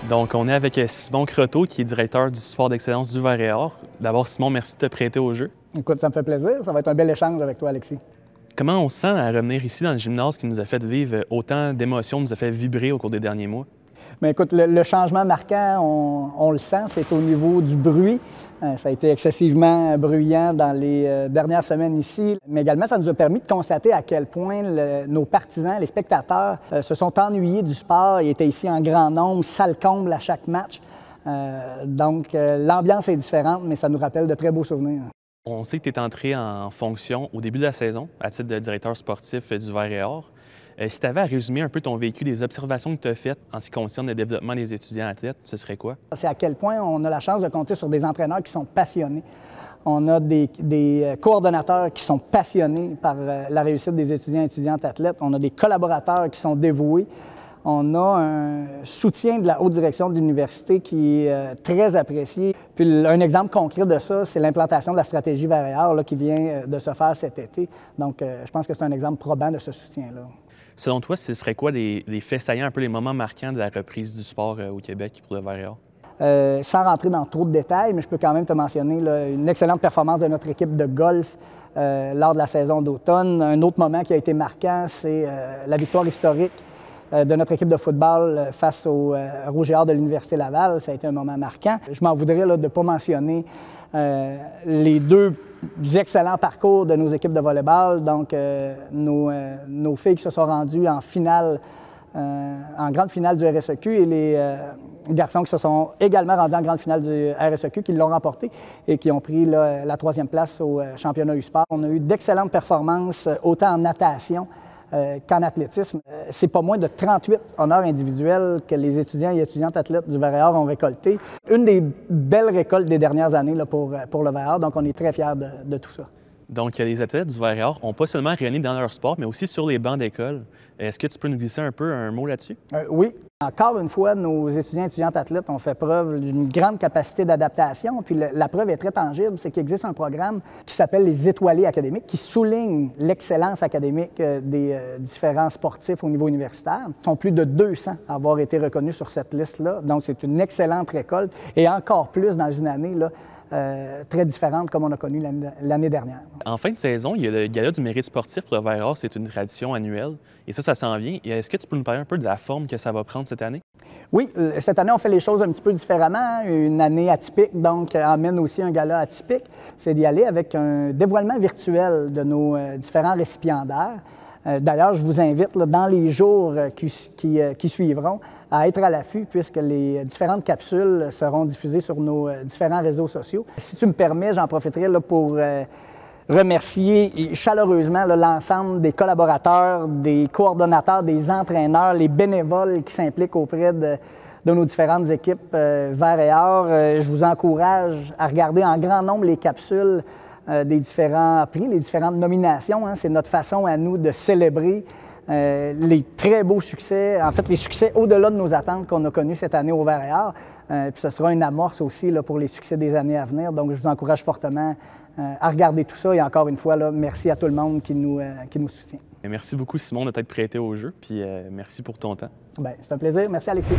Donc, on est avec Simon Croteau, qui est directeur du sport d'excellence du Vert-et-Or. D'abord, Simon, merci de te prêter au jeu. Écoute, ça me fait plaisir. Ça va être un bel échange avec toi, Alexis. Comment on se sent à revenir ici dans le gymnase qui nous a fait vivre autant d'émotions, nous a fait vibrer au cours des derniers mois? Mais écoute, le changement marquant, on le sent, c'est au niveau du bruit. Ça a été excessivement bruyant dans les dernières semaines ici, mais également ça nous a permis de constater à quel point nos partisans, les spectateurs, se sont ennuyés du sport. Ils étaient ici en grand nombre, salle comble à chaque match. Donc l'ambiance est différente, mais ça nous rappelle de très beaux souvenirs. On sait que tu es entré en fonction au début de la saison à titre de directeur sportif du Vert-et-Or. Si tu avais à résumer un peu ton vécu, les observations que tu as faites en ce qui concerne le développement des étudiants athlètes, ce serait quoi? C'est à quel point on a la chance de compter sur des entraîneurs qui sont passionnés. On a des coordonnateurs qui sont passionnés par la réussite des étudiants et étudiantes athlètes. On a des collaborateurs qui sont dévoués. On a un soutien de la haute direction de l'université qui est très apprécié. Puis un exemple concret de ça, c'est l'implantation de la stratégie Vert-et-Or qui vient de se faire cet été. Donc, je pense que c'est un exemple probant de ce soutien-là. Selon toi, ce serait quoi les faits saillants, un peu les moments marquants de la reprise du sport au Québec pour le Vert-et-Or? Sans rentrer dans trop de détails, mais je peux quand même te mentionner une excellente performance de notre équipe de golf lors de la saison d'automne. Un autre moment qui a été marquant, c'est la victoire historique de notre équipe de football face au Rouge et Or de l'Université Laval. Ça a été un moment marquant. Je m'en voudrais de ne pas mentionner les deux excellents parcours de nos équipes de volleyball. Donc, nos filles qui se sont rendues en finale, en grande finale du RSEQ et les garçons qui se sont également rendus en grande finale du RSEQ, qui l'ont remporté et qui ont pris la troisième place au championnat U-Sport. On a eu d'excellentes performances, autant en natation qu'en athlétisme. C'est pas moins de 38 honneurs individuels que les étudiants et étudiantes athlètes du Vert-et-Or ont récoltés. Une des belles récoltes des dernières années pour le Vert-et-Or, donc on est très fiers de tout ça. Donc, les athlètes du Vert-et-Or n'ont pas seulement rayonné dans leur sport, mais aussi sur les bancs d'école. Est-ce que tu peux nous glisser un mot là-dessus? Oui. Encore une fois, nos étudiants et étudiantes athlètes ont fait preuve d'une grande capacité d'adaptation. Puis la preuve est très tangible, c'est qu'il existe un programme qui s'appelle les Étoilés académiques, qui souligne l'excellence académique des différents sportifs au niveau universitaire. Ils sont plus de 200 à avoir été reconnus sur cette liste-là. Donc, c'est une excellente récolte. Et encore plus dans une année très différente comme on a connu l'année dernière. En fin de saison, il y a le Gala du mérite sportif pour le Vert-et-Or. C'est une tradition annuelle. Et ça s'en vient. Est-ce que tu peux nous parler un peu de la forme que ça va prendre cette année? Oui, cette année, on fait les choses un petit peu différemment. Une année atypique, donc, amène aussi un gala atypique. C'est d'y aller avec un dévoilement virtuel de nos différents récipiendaires. D'ailleurs, je vous invite dans les jours qui suivront à être à l'affût puisque les différentes capsules seront diffusées sur nos différents réseaux sociaux. Si tu me permets, j'en profiterai pour remercier chaleureusement l'ensemble des collaborateurs, des coordonnateurs, des entraîneurs, les bénévoles qui s'impliquent auprès de nos différentes équipes Vert-et-Or. Je vous encourage à regarder en grand nombre les capsules des différents prix, les différentes nominations. C'est notre façon à nous de célébrer les très beaux succès, en fait les succès au-delà de nos attentes qu'on a connus cette année au Vert-et-Or. Puis ce sera une amorce aussi pour les succès des années à venir. Donc je vous encourage fortement à regarder tout ça. Et encore une fois, merci à tout le monde qui nous soutient. Merci beaucoup, Simon, de t'être prêté au jeu. Puis merci pour ton temps. Bien, c'est un plaisir. Merci, Alexis.